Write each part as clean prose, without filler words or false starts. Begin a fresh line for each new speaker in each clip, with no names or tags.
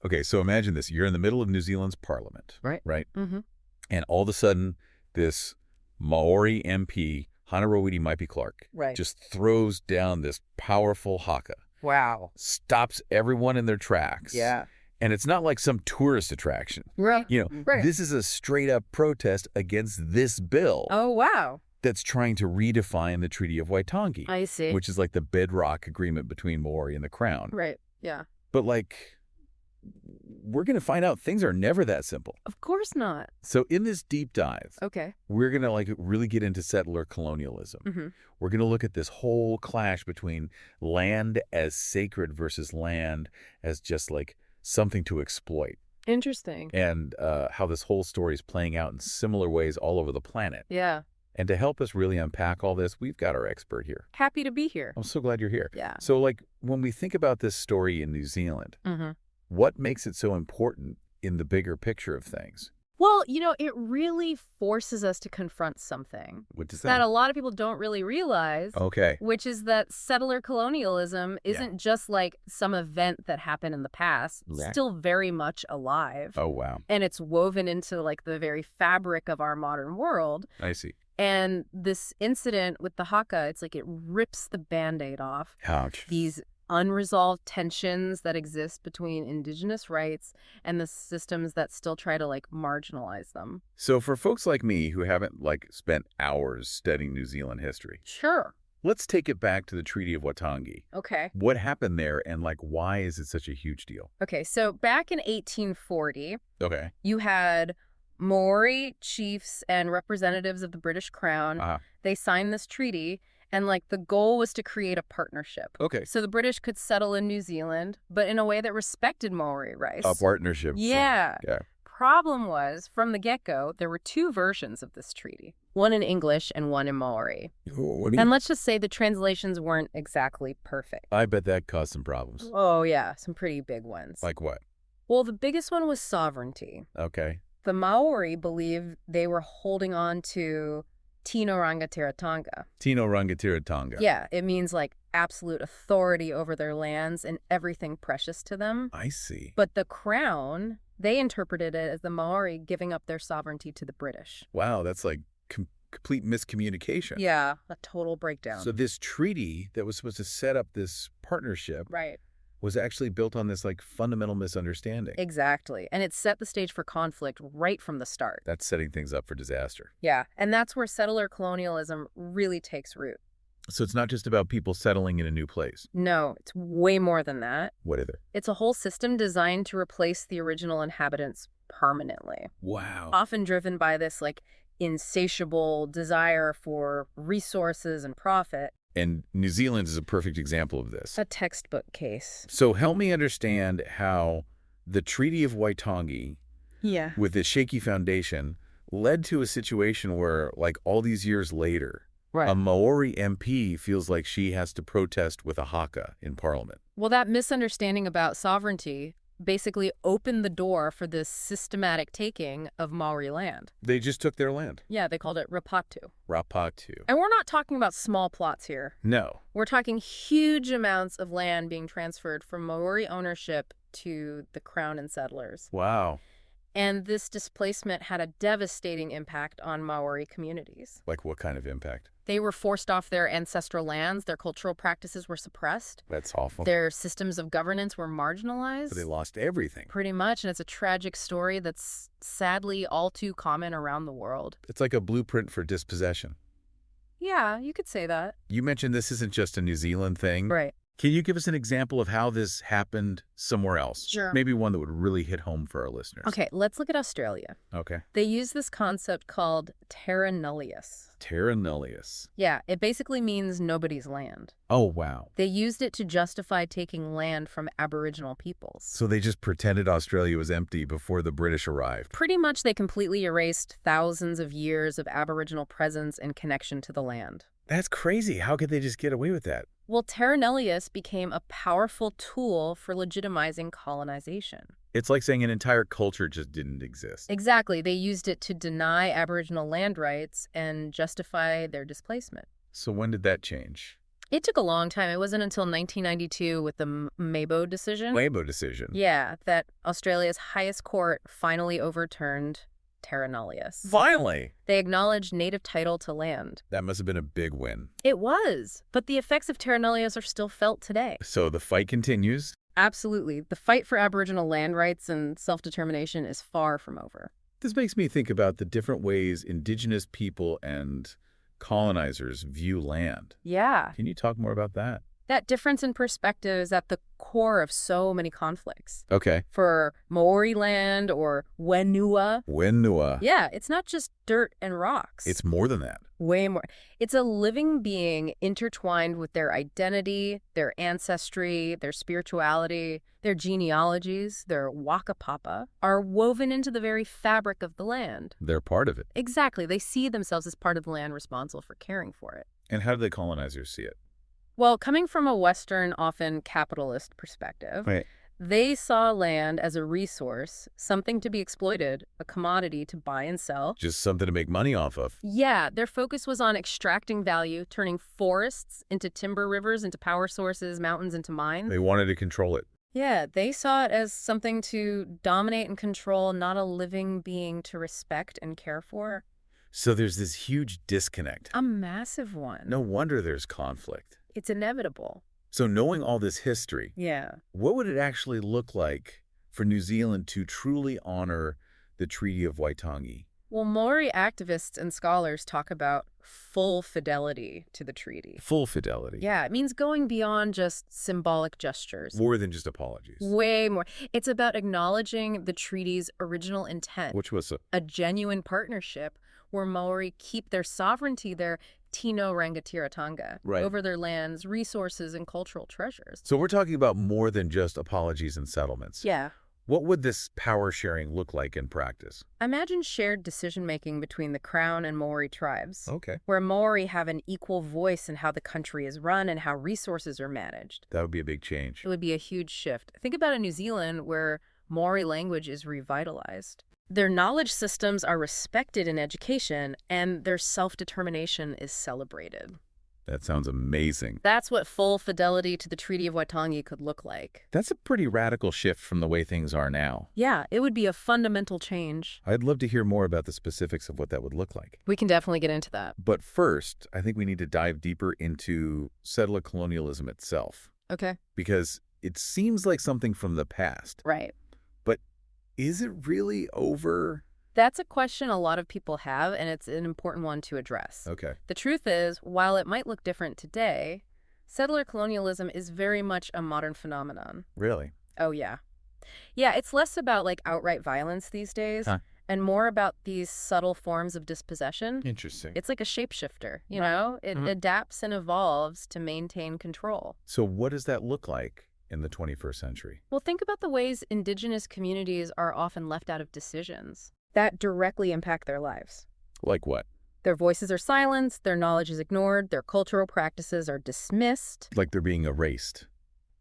Okay, so imagine this. You're in the middle of New Zealand's parliament,
Right.
right?
Mm-hmm.
And all of a sudden, this Māori MP, Hānarawiri Maipi Clark,
Right.
just throws down this powerful haka,
Wow.
stops everyone in their tracks.
Yeah.
And it's not like some tourist attraction.
Right. Right.
This is a straight-up protest against this bill
Oh, wow.
that's trying to redefine the Treaty of Waitangi,
I see.
which is like the bedrock agreement between Māori and the Crown.
Right. Yeah.
But, we're going to find out things are never that simple.
Of course not.
So in this deep dive,
Okay.
we're going to really get into settler colonialism.
Mm-hmm.
We're going to look at this whole clash between land as sacred versus land as just something to exploit.
Interesting.
And how this whole story is playing out in similar ways all over the planet.
Yeah.
And to help us really unpack all this, we've got our expert here.
Happy to be here.
I'm so glad you're here.
Yeah.
So when we think about this story in New Zealand,
Mm-hmm.
what makes it so important in the bigger picture of things?
Well, it really forces us to confront something
What does
that a lot of people don't really realize,
Okay.
which is that settler colonialism isn't just like some event that happened in the past. It's still very much alive.
Oh, wow.
And it's woven into the very fabric of our modern world.
I see.
And this incident with the Haka, it's like it rips the Band-Aid off.
Ouch.
These unresolved tensions that exist between Indigenous rights and the systems that still try to marginalize them.
So for folks like me who haven't spent hours studying New Zealand history,
Sure.
let's take it back to the Treaty of Waitangi.
Okay.
What happened there and why is it such a huge deal?
Okay, so back in 1840,
Okay.
you had Māori chiefs and representatives of the British Crown. They signed this treaty, and the goal was to create a partnership.
Okay.
So the British could settle in New Zealand, but in a way that respected Maori rights.
A partnership.
Yeah.
Yeah.
Problem was, from the get-go, there were two versions of this treaty. One in English and one in Maori. And let's just say the translations weren't exactly perfect.
I bet that caused some problems.
Oh, yeah, some pretty big ones.
Like what?
Well, the biggest one was sovereignty.
Okay.
The Maori believed they were holding on to Tino Rangatiratanga.
Tino Rangatiratanga.
Yeah, it means absolute authority over their lands and everything precious to them.
I see.
But the Crown, they interpreted it as the Maori giving up their sovereignty to the British.
Wow, that's complete miscommunication.
Yeah, a total breakdown.
So this treaty that was supposed to set up this partnership
Right.
was actually built on this fundamental misunderstanding.
Exactly. And it set the stage for conflict right from the start.
That's setting things up for disaster.
Yeah. And that's where settler colonialism really takes root.
So it's not just about people settling in a new place.
No, it's way more than that.
What is it?
It's a whole system designed to replace the original inhabitants permanently.
Wow.
Often driven by this insatiable desire for resources and profit.
And New Zealand is a perfect example of this.
A textbook case.
So help me understand how the Treaty of Waitangi,
Yeah.
with its shaky foundation, led to a situation where, all these years later,
Right.
a Māori MP feels like she has to protest with a haka in Parliament.
Well, that misunderstanding about sovereignty basically opened the door for this systematic taking of Maori land.
They just took their land.
Yeah, they called it rapatu.
Rapatu.
And we're not talking about small plots here.
No.
We're talking huge amounts of land being transferred from Maori ownership to the Crown and settlers.
Wow.
And this displacement had a devastating impact on Maori communities.
Like what kind of impact?
They were forced off their ancestral lands. Their cultural practices were suppressed.
That's awful.
Their systems of governance were marginalized.
So they lost everything.
Pretty much, and it's a tragic story that's sadly all too common around the world.
It's like a blueprint for dispossession.
Yeah, you could say that.
You mentioned this isn't just a New Zealand thing.
Right.
Can you give us an example of how this happened somewhere else?
Sure.
Maybe one that would really hit home for our listeners.
Okay, let's look at Australia.
Okay.
They use this concept called terra nullius.
Terra nullius.
Yeah, it basically means nobody's land.
Oh, wow.
They used it to justify taking land from Aboriginal peoples.
So they just pretended Australia was empty before the British arrived.
Pretty much they completely erased thousands of years of Aboriginal presence and connection to the land.
That's crazy. How could they just get away with that?
Well, terra nullius became a powerful tool for legitimizing colonization.
It's like saying an entire culture just didn't exist.
Exactly. They used it to deny Aboriginal land rights and justify their displacement.
So when did that change?
It took a long time. It wasn't until 1992 with the Mabo decision.
Mabo decision.
Yeah, that Australia's highest court finally overturned terra nullius.
Finally!
They acknowledged native title to land.
That must have been a big win.
It was, but the effects of terra nullius are still felt today.
So the fight continues?
Absolutely. The fight for Aboriginal land rights and self-determination is far from over.
This makes me think about the different ways Indigenous people and colonizers view land.
Yeah.
Can you talk more about that?
That difference in perspective is at the core of so many conflicts.
Okay.
For Māori land or Wenua.
Wenua.
Yeah, it's not just dirt and rocks.
It's more than that.
Way more. It's a living being intertwined with their identity, their ancestry, their spirituality, their genealogies, their waka papa, are woven into the very fabric of the land.
They're part of it.
Exactly. They see themselves as part of the land responsible for caring for it.
And how do the colonizers see it?
Well, coming from a Western, often capitalist perspective,
Right.
They saw land as a resource, something to be exploited, a commodity to buy and sell.
Just something to make money off of.
Yeah, their focus was on extracting value, turning forests into timber rivers, into power sources, mountains into mines.
They wanted to control it.
Yeah, they saw it as something to dominate and control, not a living being to respect and care for.
So there's this huge disconnect.
A massive one.
No wonder there's conflict.
It's inevitable.
So knowing all this history,
Yeah.
what would it actually look like for New Zealand to truly honor the Treaty of Waitangi?
Well, Māori activists and scholars talk about full fidelity to the treaty.
Full fidelity.
Yeah, it means going beyond just symbolic gestures.
More than just apologies.
Way more. It's about acknowledging the treaty's original intent.
Which was
a genuine partnership where Māori keep their sovereignty, their tino rangatiratanga,
right,
over their lands, resources, and cultural treasures.
So we're talking about more than just apologies and settlements.
Yeah.
What would this power sharing look like in practice?
Imagine shared decision-making between the Crown and Māori tribes.
Okay.
Where Māori have an equal voice in how the country is run and how resources are managed.
That would be a big change.
It would be a huge shift. Think about a New Zealand where Māori language is revitalized. Their knowledge systems are respected in education, and their self-determination is celebrated.
That sounds amazing.
That's what full fidelity to the Treaty of Waitangi could look like.
That's a pretty radical shift from the way things are now.
Yeah, it would be a fundamental change.
I'd love to hear more about the specifics of what that would look like.
We can definitely get into that.
But first, I think we need to dive deeper into settler colonialism itself.
Okay.
Because it seems like something from the past.
Right.
But is it really over?
That's a question a lot of people have, and it's an important one to address.
Okay.
The truth is, while it might look different today, settler colonialism is very much a modern phenomenon.
Really?
Oh, yeah. Yeah, it's less about like outright violence these days, and more about these subtle forms of dispossession.
Interesting.
It's like a shapeshifter, you know? It adapts and evolves to maintain control.
So what does that look like in the 21st century?
Well, think about the ways Indigenous communities are often left out of decisions that directly impact their lives.
Like what?
Their voices are silenced, their knowledge is ignored, their cultural practices are dismissed.
Like they're being erased.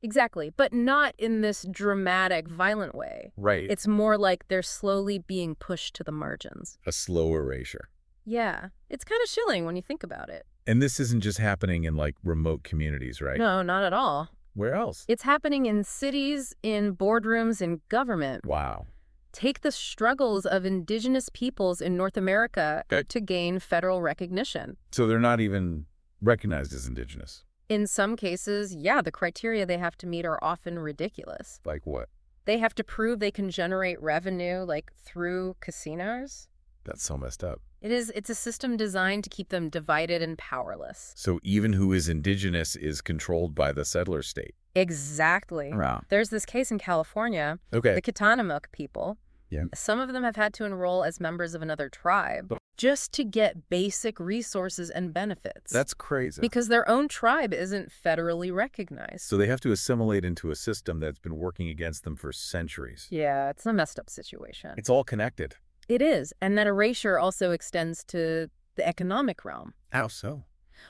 Exactly, but not in this dramatic, violent way.
Right.
It's more like they're slowly being pushed to the margins.
A slow erasure.
Yeah, it's kind of chilling when you think about it.
And this isn't just happening in like remote communities, right?
No, not at all.
Where else?
It's happening in cities, in boardrooms, in government.
Wow.
Take the struggles of Indigenous peoples in North America to gain federal recognition.
So they're not even recognized as Indigenous?
In some cases, yeah, the criteria they have to meet are often ridiculous.
Like what?
They have to prove they can generate revenue, like through casinos.
That's so messed up.
It's a system designed to keep them divided and powerless.
So even who is Indigenous is controlled by the settler state.
Exactly.
Wow.
There's this case in California, the Kitanemuk people.
Yeah.
Some of them have had to enroll as members of another tribe just to get basic resources and benefits.
That's crazy.
Because their own tribe isn't federally recognized.
So they have to assimilate into a system that's been working against them for centuries.
Yeah, it's a messed up situation.
It's all connected.
It is. And that erasure also extends to the economic realm.
How so?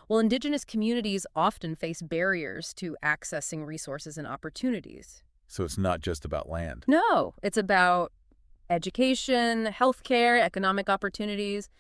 Well, Indigenous communities often face barriers to accessing resources and opportunities.
So it's not just about land.
No, it's about education, healthcare, economic opportunities.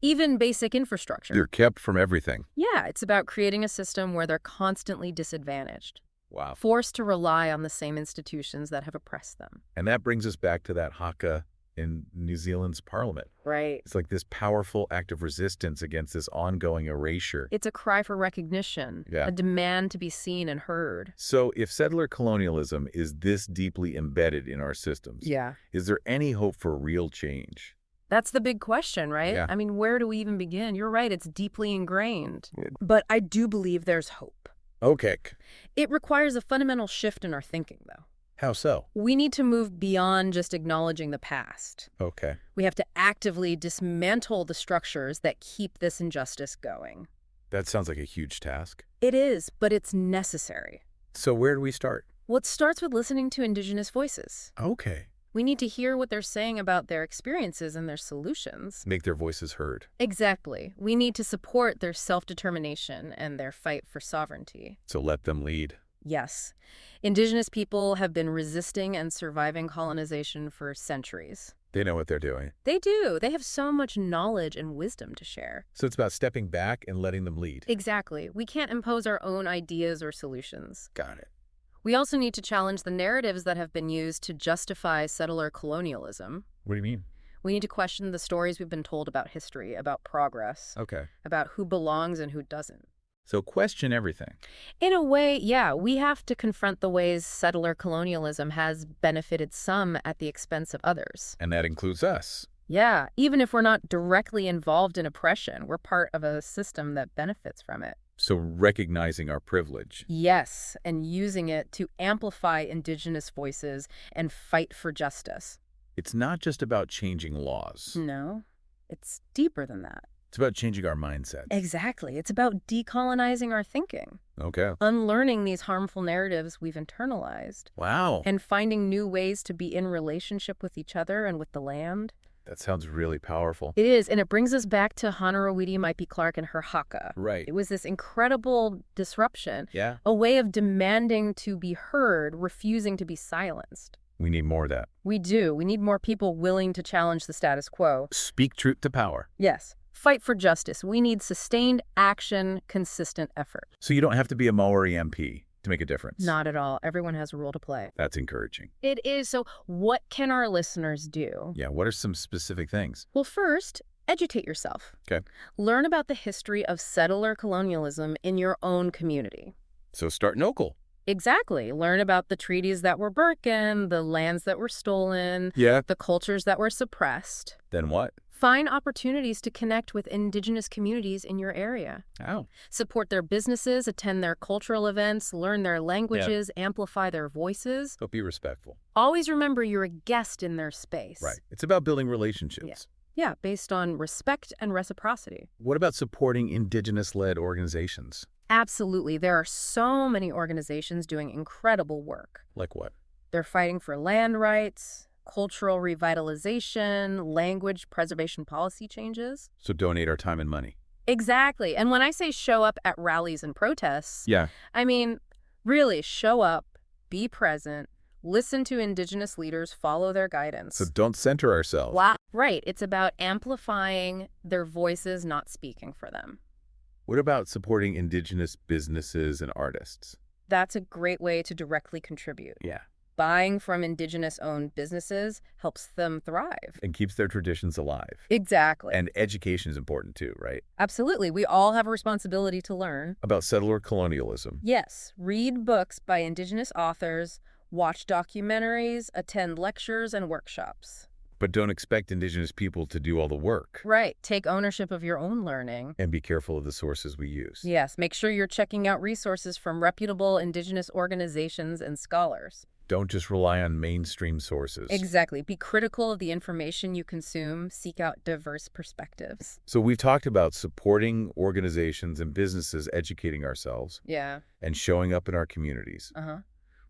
even basic infrastructure.
They're kept from everything.
Yeah, it's about creating a system where they're constantly disadvantaged,
Wow.
forced to rely on the same institutions that have oppressed them.
And that brings us back to that Haka in New Zealand's parliament.
Right.
It's like this powerful act of resistance against this ongoing erasure.
It's a cry for recognition,
Yeah.
a demand to be seen and heard.
So if settler colonialism is this deeply embedded in our systems,
Yeah.
is there any hope for real change?
That's the big question, right?
Yeah.
I mean, where do we even begin? You're right, it's deeply ingrained.
Yeah.
But I do believe there's hope.
Okay.
It requires a fundamental shift in our thinking, though.
How so?
We need to move beyond just acknowledging the past.
Okay.
We have to actively dismantle the structures that keep this injustice going.
That sounds like a huge task.
It is, but it's necessary.
So where do we start?
Well, it starts with listening to Indigenous voices.
Okay.
We need to hear what they're saying about their experiences and their solutions.
Make their voices heard.
Exactly. We need to support their self-determination and their fight for sovereignty.
So let them lead.
Yes. Indigenous people have been resisting and surviving colonization for centuries.
They know what they're doing.
They do. They have so much knowledge and wisdom to share.
So it's about stepping back and letting them lead.
Exactly. We can't impose our own ideas or solutions.
Got it.
We also need to challenge the narratives that have been used to justify settler colonialism.
What do you mean?
We need to question the stories we've been told about history, about progress,
Okay.
about who belongs and who doesn't.
So question everything.
In a way, yeah, we have to confront the ways settler colonialism has benefited some at the expense of others.
And that includes us.
Yeah, even if we're not directly involved in oppression, we're part of a system that benefits from it.
So recognizing our privilege.
Yes, and using it to amplify Indigenous voices and fight for justice.
It's not just about changing laws.
No, it's deeper than that.
It's about changing our mindset.
Exactly. It's about decolonizing our thinking,
Okay.
unlearning these harmful narratives we've internalized,
Wow.
and finding new ways to be in relationship with each other and with the land.
That sounds really powerful.
It is, and it brings us back to Honorowiti Maipi Clark and her Haka.
Right.
It was this incredible disruption,
Yeah.
a way of demanding to be heard, refusing to be silenced.
We need more of that.
We do. We need more people willing to challenge the status quo.
Speak truth to power.
Yes. Fight for justice. We need sustained action, consistent effort.
So you don't have to be a Māori MP to make a difference.
Not at all. Everyone has a role to play.
That's encouraging.
It is. So what can our listeners do?
Yeah. What are some specific things?
Well, first, educate yourself.
Okay.
Learn about the history of settler colonialism in your own community.
So start local.
Exactly. Learn about the treaties that were broken, the lands that were stolen,
Yeah.
the cultures that were suppressed.
Then what?
Find opportunities to connect with Indigenous communities in your area.
Oh.
Support their businesses, attend their cultural events, learn their languages, amplify their voices.
So be respectful.
Always remember you're a guest in their space.
Right. It's about building relationships.
Yeah, based on respect and reciprocity.
What about supporting Indigenous-led organizations?
Absolutely. There are so many organizations doing incredible work.
Like what?
They're fighting for land rights, cultural revitalization, language preservation policy changes.
So donate our time and money.
Exactly. And when I say show up at rallies and protests,
Yeah.
I mean, really show up, be present, listen to Indigenous leaders, follow their guidance.
So don't center ourselves.
Wow. Right. It's about amplifying their voices, not speaking for them.
What about supporting Indigenous businesses and artists?
That's a great way to directly contribute.
Yeah.
Buying from Indigenous-owned businesses helps them thrive.
And keeps their traditions alive.
Exactly.
And education is important too, right?
Absolutely. We all have a responsibility to learn.
About settler colonialism.
Yes. Read books by Indigenous authors, watch documentaries, attend lectures and workshops.
But don't expect Indigenous people to do all the work.
Right. Take ownership of your own learning.
And be careful of the sources we use.
Yes. Make sure you're checking out resources from reputable Indigenous organizations and scholars.
Don't just rely on mainstream sources.
Exactly. Be critical of the information you consume. Seek out diverse perspectives.
So we've talked about supporting organizations and businesses, educating ourselves,
Yeah.
and showing up in our communities.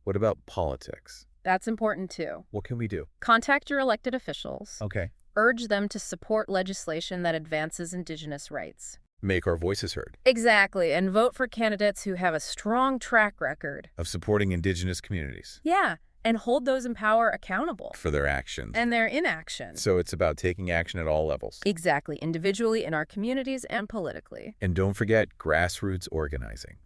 What about politics?
That's important too.
What can we do?
Contact your elected officials.
Okay.
Urge them to support legislation that advances Indigenous rights.
Make our voices heard.
Exactly. And vote for candidates who have a strong track record.
Of supporting Indigenous communities.
Yeah. And hold those in power accountable.
for their actions.
And their inaction.
So it's about taking action at all levels.
Exactly. Individually, in our communities, and politically.
And don't forget grassroots organizing.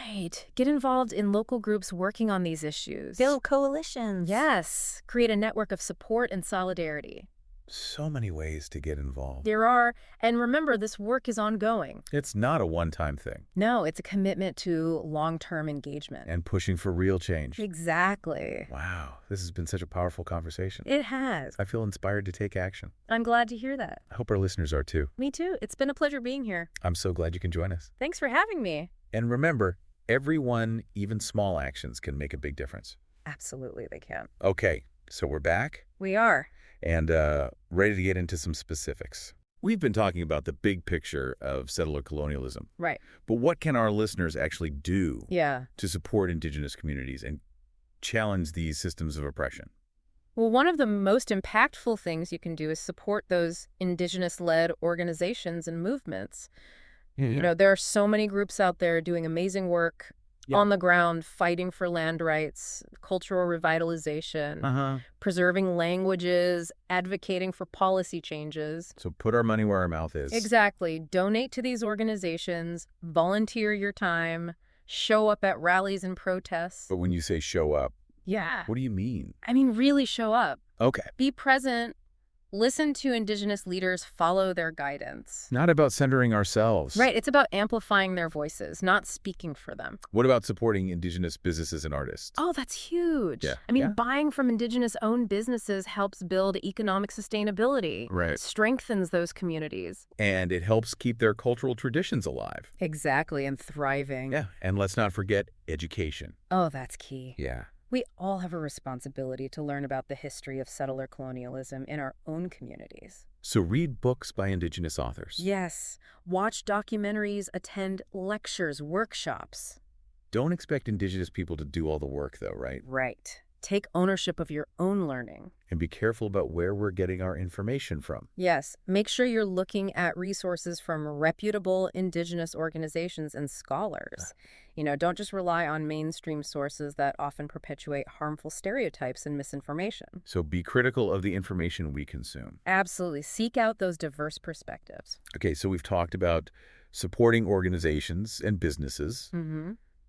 Right. Get involved in local groups working on these issues.
Build coalitions.
Yes. Create a network of support and solidarity.
So many ways to get involved.
There are. And remember, this work is ongoing.
It's not a one-time thing.
No, it's a commitment to long-term engagement.
And pushing for real change.
Exactly.
Wow, this has been such a powerful conversation.
It has.
I feel inspired to take action.
I'm glad to hear that.
I hope our listeners are too.
Me too. It's been a pleasure being here.
I'm so glad you can join us.
Thanks for having me.
And remember, every one, even small actions can make a big difference.
Absolutely, they can.
Okay, so we're back
We are.
and ready to get into some specifics. We've been talking about the big picture of settler colonialism,
Right.
but what can our listeners actually do
Yeah.
to support Indigenous communities and challenge these systems of oppression?
Well, one of the most impactful things you can do is support those Indigenous-led organizations and movements. You know, there are so many groups out there doing amazing work on the ground, fighting for land rights, cultural revitalization, preserving languages, advocating for policy changes.
So put our money where our mouth is.
Exactly. Donate to these organizations, volunteer your time, show up at rallies and protests.
But when you say show up,
Yeah.
what do you mean?
I mean, really show up.
Okay.
Be present. Listen to Indigenous leaders, follow their guidance.
Not about centering ourselves.
Right. It's about amplifying their voices, not speaking for them.
What about supporting Indigenous businesses and artists?
Oh, that's huge.
Yeah.
I mean,
Yeah.
buying from Indigenous-owned businesses helps build economic sustainability.
Right.
Strengthens those communities.
And it helps keep their cultural traditions alive.
Exactly, and thriving.
Yeah. And let's not forget education.
Oh, that's key.
Yeah.
We all have a responsibility to learn about the history of settler colonialism in our own communities.
So read books by Indigenous authors.
Yes. Watch documentaries, attend lectures, workshops.
Don't expect Indigenous people to do all the work, though, right?
Right. Take ownership of your own learning.
And be careful about where we're getting our information from.
Yes. Make sure you're looking at resources from reputable Indigenous organizations and scholars. You know, don't just rely on mainstream sources that often perpetuate harmful stereotypes and misinformation.
So be critical of the information we consume.
Absolutely. Seek out those diverse perspectives.
Okay, so we've talked about supporting organizations and businesses,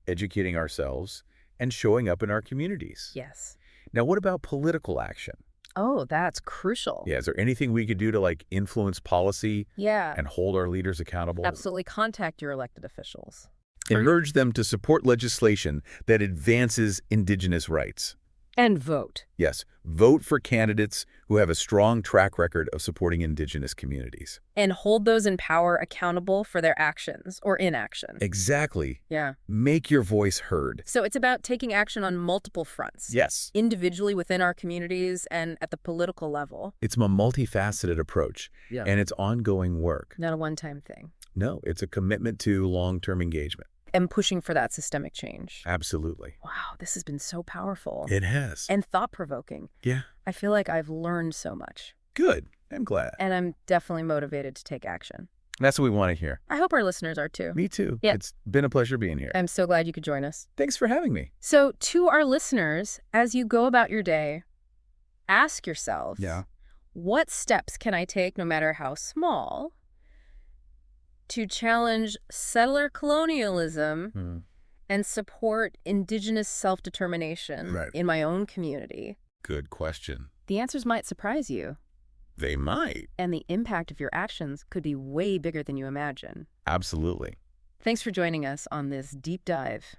educating ourselves, and showing up in our communities.
Yes.
Now, what about political action?
Oh, that's crucial.
Yeah, is there anything we could do to, like, influence policy
Yeah.
and hold our leaders accountable?
Absolutely. Contact your elected officials.
And urge them to support legislation that advances Indigenous rights.
And vote.
Yes, vote for candidates who have a strong track record of supporting Indigenous communities.
And hold those in power accountable for their actions or inaction.
Exactly.
Yeah.
Make your voice heard.
So it's about taking action on multiple fronts.
Yes.
Individually within our communities and at the political level.
It's a multifaceted approach, and it's ongoing work.
Not a one-time thing.
No, it's a commitment to long-term engagement.
And pushing for that systemic change.
Absolutely.
Wow, this has been so powerful.
It has.
And thought-provoking.
Yeah.
I feel like I've learned so much.
Good. I'm glad.
And I'm definitely motivated to take action.
That's what we want to hear.
I hope our listeners are too.
Me too.
Yeah.
It's been a pleasure being here.
I'm so glad you could join us.
Thanks for having me.
So to our listeners, as you go about your day, ask yourselves, what steps can I take, no matter how small, to challenge settler colonialism and support Indigenous self-determination in my own community?
Good question.
The answers might surprise you.
They might.
And the impact of your actions could be way bigger than you imagine.
Absolutely.
Thanks for joining us on this deep dive.